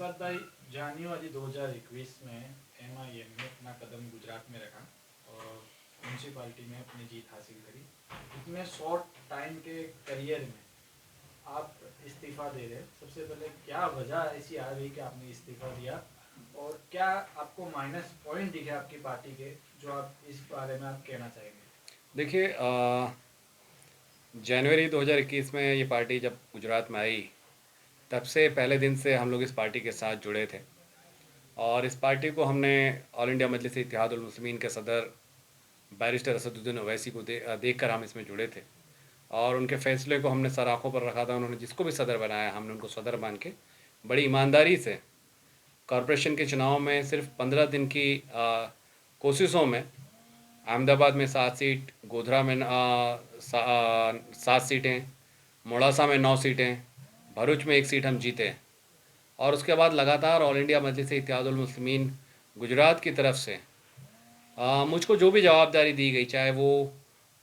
शमशाद भाई, जनवरी 2021 में एमआईएम ने अपना कदम गुजरात में रखा और म्यूनसिपालिटी में अपनी जीत हासिल करी। इतने शॉर्ट टाइम के करियर में आप इस्तीफ़ा दे रहे हैं, सबसे पहले क्या वजह ऐसी आ रही कि आपने इस्तीफ़ा दिया और क्या आपको माइनस पॉइंट दिखे आपकी पार्टी के, जो आप इस बारे में आप कहना चाहेंगे? देखिए, जनवरी 2021 में ये पार्टी जब गुजरात में आई, तब से पहले दिन से हम लोग इस पार्टी के साथ जुड़े थे। और इस पार्टी को हमने ऑल इंडिया मजलिस इत्तेहादुल मुस्लिमीन के सदर बैरिस्टर असदुद्दीन ओवैसी को देखकर हम इसमें जुड़े थे। और उनके फैसले को हमने सर आँखों पर रखा था। उन्होंने जिसको भी सदर बनाया, हमने उनको सदर मान के बड़ी ईमानदारी से कॉरपोरेशन के चुनाव में सिर्फ 15 दिन की कोशिशों में अहमदाबाद में 7 सीट, गोधरा में 7 सीटें, मोड़ासा में 9 सीटें, भरूच में 1 सीट हम जीते। और उसके बाद लगातार ऑल इंडिया मजलिस इत्तेहादुल मुस्लिमीन गुजरात की तरफ से मुझको जो भी जवाबदारी दी गई, चाहे वो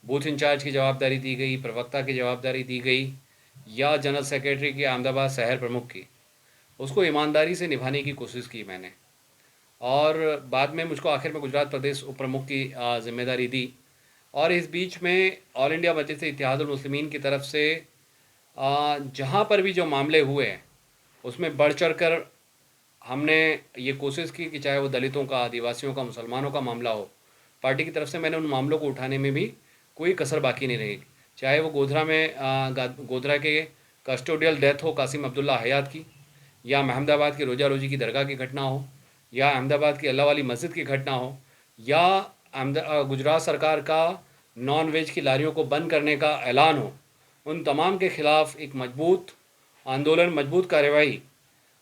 बूथ इंचार्ज की जवाबदारी दी गई, प्रवक्ता की जवाबदारी दी गई, या जनरल सेक्रेटरी की अहमदाबाद शहर प्रमुख की, उसको ईमानदारी से निभाने की कोशिश की मैंने। और बाद में मुझको आखिर में गुजरात प्रदेश उप प्रमुख की जिम्मेदारी दी। और इस बीच में ऑल इंडिया मजलिस इत्तेहादुल मुस्लिमीन की तरफ से जहाँ पर भी जो मामले हुए हैं, उसमें बढ़ चढ़ कर हमने ये कोशिश की कि चाहे वो दलितों का, आदिवासियों का, मुसलमानों का मामला हो, पार्टी की तरफ से मैंने उन मामलों को उठाने में भी कोई कसर बाकी नहीं रही। चाहे वो गोधरा में गोधरा के कस्टोडियल डेथ हो कासिम अब्दुल्ला हयात की, या अहमदाबाद की रोजा रोजी की दरगाह की घटना हो, या अहमदाबाद की अल्लाह वाली मस्जिद की घटना हो, या गुजरात सरकार का नॉन वेज की लारियों को बंद करने का ऐलान हो, उन तमाम के ख़िलाफ़ एक मजबूत आंदोलन, मजबूत कार्रवाई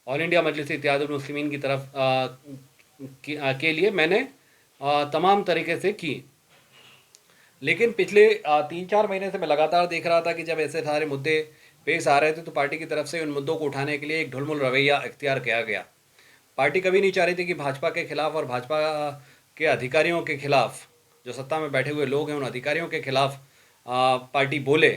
ऑल इंडिया मजलिस इत्तेहादुल मुस्लिमीन की तरफ के लिए मैंने तमाम तरीके से की। लेकिन पिछले 3-4 महीने से मैं लगातार देख रहा था कि जब ऐसे सारे मुद्दे पेश आ रहे थे, तो पार्टी की तरफ से उन मुद्दों को उठाने के लिए एक ढुलमुल रवैया इख्तियार किया गया। पार्टी कभी नहीं चाह रही थी कि भाजपा के खिलाफ और भाजपा के अधिकारियों के खिलाफ, जो सत्ता में बैठे हुए लोग हैं, उन अधिकारियों के खिलाफ पार्टी बोले।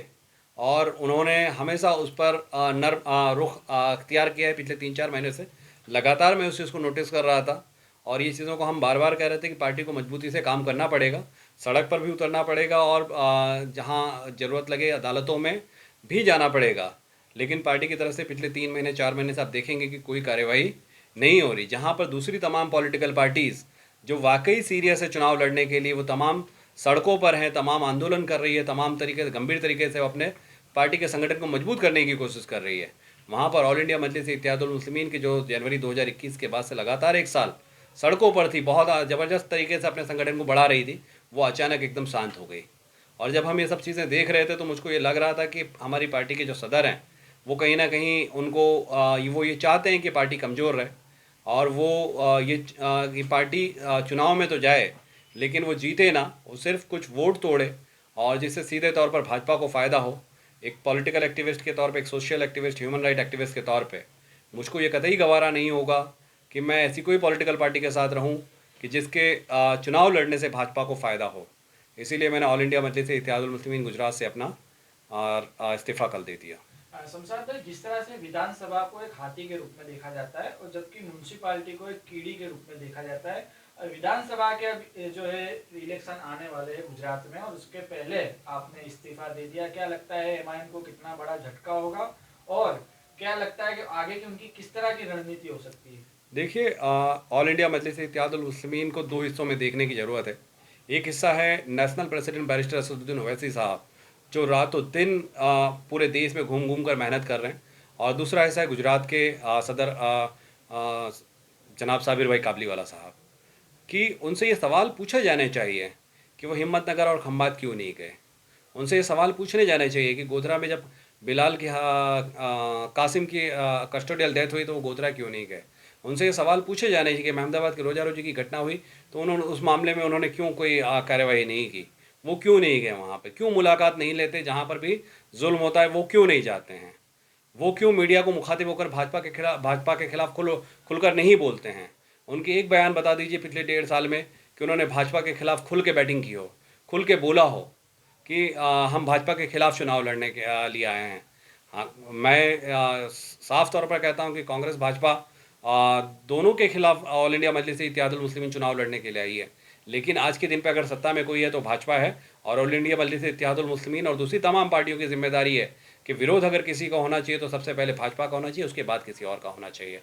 और उन्होंने हमेशा उस पर नर्म रुख अख्तियार किया है। पिछले 3-4 महीने से लगातार मैं उस चीज़ को नोटिस कर रहा था, और ये चीज़ों को हम बार बार कह रहे थे कि पार्टी को मजबूती से काम करना पड़ेगा, सड़क पर भी उतरना पड़ेगा, और जहाँ ज़रूरत लगे अदालतों में भी जाना पड़ेगा। लेकिन पार्टी की तरफ से पिछले 3 महीने 4 महीने से आप देखेंगे कि कोई कार्रवाई नहीं हो रही। जहाँ पर दूसरी तमाम पॉलिटिकल पार्टीज़ जो वाकई सीरियस है चुनाव लड़ने के लिए, वो तमाम सड़कों पर हैं, तमाम आंदोलन कर रही है, तमाम तरीके से गंभीर तरीके से वो अपने पार्टी के संगठन को मजबूत करने की कोशिश कर रही है। वहाँ पर ऑल इंडिया मजलिस इत्तेहादुल मुस्लिमीन की जो जनवरी 2021 के बाद से लगातार 1 साल सड़कों पर थी, बहुत ज़बरदस्त तरीके से अपने संगठन को बढ़ा रही थी, वो अचानक एकदम शांत हो गई। और जब हम ये सब चीज़ें देख रहे थे, तो मुझको ये लग रहा था कि हमारी पार्टी के जो सदर हैं, वो कहीं ना कहीं उनको वो ये चाहते हैं कि पार्टी कमज़ोर रहे, और वो ये पार्टी चुनाव में तो जाए, लेकिन वो जीते ना, वो सिर्फ कुछ वोट तोड़े, और जिससे सीधे तौर पर भाजपा को फ़ायदा हो। एक पॉलिटिकल एक्टिविस्ट के तौर पे, एक social activist, human right activist के तौर पे मुझको ये कतई गवारा नहीं होगा कि मैं ऐसी कोई पॉलिटिकल पार्टी के साथ रहूं कि जिसके चुनाव लड़ने से भाजपा को फ़ायदा हो। इसीलिए मैंने ऑल इंडिया मजलिस इत्तेहादुल मुस्लिमीन गुजरात से अपना इस्तीफ़ा कल दे दिया। शमशाद भाई, जिस तरह से विधानसभा को एक हाथी के रूप में देखा जाता है और जबकि म्यूनसिपालिटी को एक कीड़ी के रूप में देखा जाता है, विधानसभा के जो है इलेक्शन आने वाले हैं गुजरात में, और उसके पहले आपने इस्तीफा दे दिया, क्या लगता है एमआईएम को कितना बड़ा झटका होगा और क्या लगता है कि आगे की उनकी किस तरह की रणनीति हो सकती है? देखिए, ऑल इंडिया मजलिस इत्तेहादुल मुस्लिमीन को 2 हिस्सों में देखने की ज़रूरत है। एक हिस्सा है national president barrister Asaduddin Owaisi साहब, जो रातों दिन पूरे देश में घूम घूम कर मेहनत कर रहे हैं। और दूसरा हिस्सा है गुजरात के सदर जनाब साबिर भाई काबलीवाला साहब, कि उनसे ये सवाल पूछे जाने चाहिए कि वो हिम्मतनगर और खम्बात क्यों नहीं गए। उनसे ये सवाल पूछने जाने चाहिए कि गोधरा में जब बिलाल की कासिम की कस्टोडियल डेथ हुई, तो वो गोधरा क्यों नहीं गए। उनसे ये सवाल पूछे जाने चाहिए कि अहमदाबाद की रोजा रोजी की घटना हुई, तो उन्होंने उस मामले में उन्होंने क्यों कोई कार्रवाई नहीं की, वो क्यों नहीं गए वहाँ पे, क्यों मुलाकात नहीं लेते, जहाँ पर भी जुल्म होता है वो क्यों नहीं जाते हैं, वो क्यों मीडिया को मुखातिब होकर भाजपा के खिलाफ खुलकर नहीं बोलते हैं। उनकी एक बयान बता दीजिए पिछले 1.5 साल में कि उन्होंने भाजपा के खिलाफ खुल के बैटिंग की हो, खुल के बोला हो कि हम भाजपा के खिलाफ चुनाव लड़ने के लिए आए हैं। हाँ, मैं साफ तौर पर कहता हूँ कि कांग्रेस भाजपा दोनों के खिलाफ ऑल इंडिया मजलिस इत्तेहादुल मुस्लिमीन चुनाव लड़ने के लिए आई है। लेकिन आज के दिन पे अगर सत्ता में कोई है तो भाजपा है, और ऑल इंडिया मजलिस इत्तेहादुल मुस्लिमीन और दूसरी तमाम पार्टियों की जिम्मेदारी है कि विरोध अगर किसी का होना चाहिए तो सबसे पहले भाजपा का होना चाहिए, उसके बाद किसी और का होना चाहिए।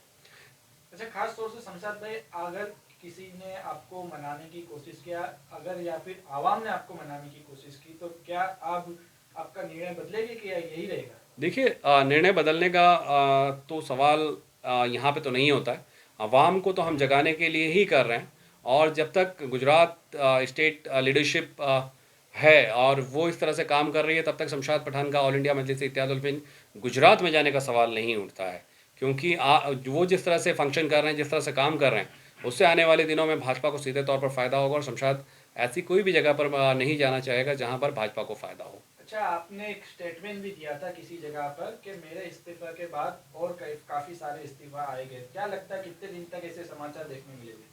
अच्छा, खास तौर से शमशाद भाई, अगर किसी ने आपको मनाने की कोशिश किया, अगर या फिर आवाम ने आपको मनाने की कोशिश की, तो क्या आप आपका निर्णय बदलेगी कि यही रहेगा? देखिए, निर्णय बदलने का तो सवाल यहाँ पे तो नहीं होता है। अवाम को तो हम जगाने के लिए ही कर रहे हैं, और जब तक गुजरात स्टेट लीडरशिप है और वो इस तरह से काम कर रही है, तब तक शमशाद पठान का ऑल इंडिया मजलिस इत्तेहादुल मुस्लिमीन गुजरात में जाने का सवाल नहीं उठता है। क्योंकि वो जिस तरह से फंक्शन कर रहे हैं, जिस तरह से काम कर रहे हैं, उससे आने वाले दिनों में भाजपा को सीधे तौर पर फ़ायदा होगा, और शमशाद ऐसी कोई भी जगह पर नहीं जाना चाहेगा जहाँ पर भाजपा को फ़ायदा हो। अच्छा, आपने एक स्टेटमेंट भी दिया था किसी जगह पर कि मेरे इस्तीफा के बाद और काफी सारे इस्तीफा आएंगे। क्या लगता है कितने दिन तक ऐसे समाचार देखने मिलेंगे?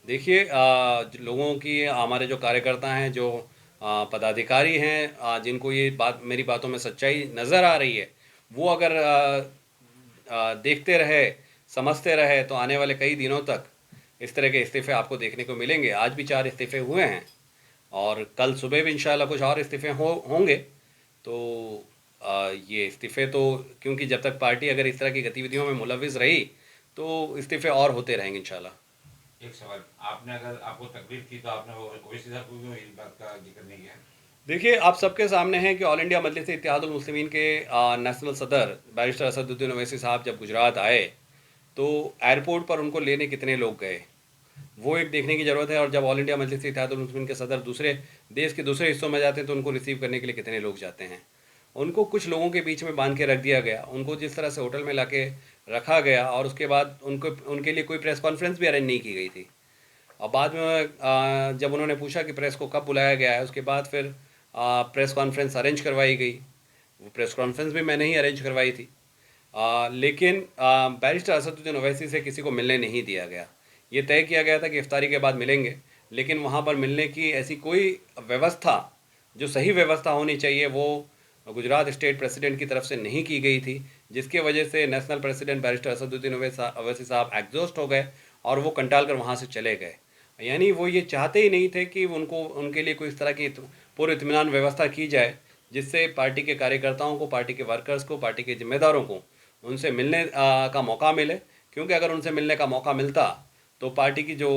देखिए, लोगों की, हमारे जो कार्यकर्ता हैं, जो पदाधिकारी हैं, जिनको ये बात, मेरी बातों में सच्चाई नज़र आ रही है, वो अगर देखते रहे, समझते रहे, तो आने वाले कई दिनों तक इस तरह के इस्तीफ़े आपको देखने को मिलेंगे। आज भी 4 इस्तीफ़े हुए हैं, और कल सुबह भी इंशाल्लाह कुछ और इस्तीफ़े होंगे। तो ये इस्तीफ़े तो, क्योंकि जब तक पार्टी अगर इस तरह की गतिविधियों में मुलविस रही, तो इस्तीफ़े और होते रहेंगे इंशाल्लाह। एक सवाल, आपने अगर आपको तकलीफ थी तो आपने ओवैसी साहब को क्यों इस बात का जिक्र नहीं किया? देखिए, आप सबके सामने है कि ऑल इंडिया मजलिस इत्तेहादुल मुस्लिमीन के नेशनल सदर बैरिस्टर असदुद्दीन ओवैसी साहब जब गुजरात आए, तो एयरपोर्ट पर उनको लेने कितने लोग गए, वो एक देखने की ज़रूरत है। और जब ऑल इंडिया मजलिस इत्तेहादुल मुस्लिमीन के सदर दूसरे देश के दूसरे हिस्सों में जाते हैं, तो उनको रिसीव करने के लिए कितने लोग जाते हैं। उनको कुछ लोगों के बीच में बांध के रख दिया गया, उनको जिस तरह से होटल में ला के रखा गया, और उसके बाद उनके लिए कोई प्रेस कॉन्फ्रेंस भी अरेंज नहीं की गई थी। और बाद में जब उन्होंने पूछा कि प्रेस को कब बुलाया गया है, उसके बाद फिर प्रेस कॉन्फ्रेंस अरेंज करवाई गई। वो प्रेस कॉन्फ्रेंस भी मैंने ही अरेंज करवाई थी। लेकिन बैरिस्टर असदुद्दीन ओवैसी से किसी को मिलने नहीं दिया गया। ये तय किया गया था कि इफ्तारी के बाद मिलेंगे, लेकिन वहाँ पर मिलने की ऐसी कोई व्यवस्था, जो सही व्यवस्था होनी चाहिए, वो गुजरात स्टेट प्रेसिडेंट की तरफ से नहीं की गई थी, जिसके वजह से national president barrister Asaduddin Owaisi साहब एग्जॉस्ट हो गए, और वो कंटाल कर वहाँ से चले गए। यानी वो ये चाहते ही नहीं थे कि उनके लिए कोई इस तरह की पूर्व इत्मीनान व्यवस्था की जाए, जिससे पार्टी के कार्यकर्ताओं को, पार्टी के वर्कर्स को, पार्टी के जिम्मेदारों को उनसे मिलने का मौका मिले। क्योंकि अगर उनसे मिलने का मौका मिलता, तो पार्टी की जो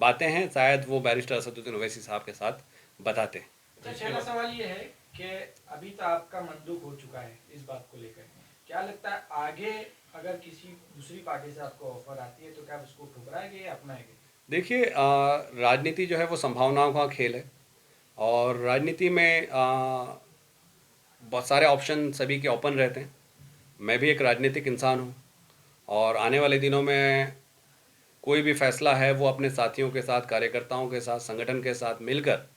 बातें हैं, शायद वो बैरिस्टर असदुद्दीन ओवैसी साहब के साथ बताते। अच्छा, पहला सवाल ये है कि अभी तो आपका मंदूक हो चुका है इस बात को लेकर, क्या लगता है आगे अगर किसी दूसरी पार्टी से आपको ऑफर आती है तो क्या उसको ठुकराएंगे या अपनाएंगे? देखिए, राजनीति जो है वो संभावनाओं का खेल है, और राजनीति में बहुत सारे ऑप्शन सभी के ओपन रहते हैं। मैं भी एक राजनीतिक इंसान हूँ, और आने वाले दिनों में कोई भी फैसला है वो अपने साथियों के साथ, कार्यकर्ताओं के साथ, संगठन के साथ मिलकर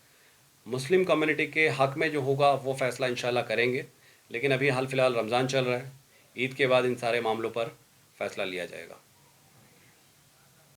मुस्लिम कम्युनिटी के हक़ में जो होगा वो फ़ैसला इंशाल्लाह करेंगे। लेकिन अभी हाल फ़िलहाल रमज़ान चल रहा है, ईद के बाद इन सारे मामलों पर फ़ैसला लिया जाएगा।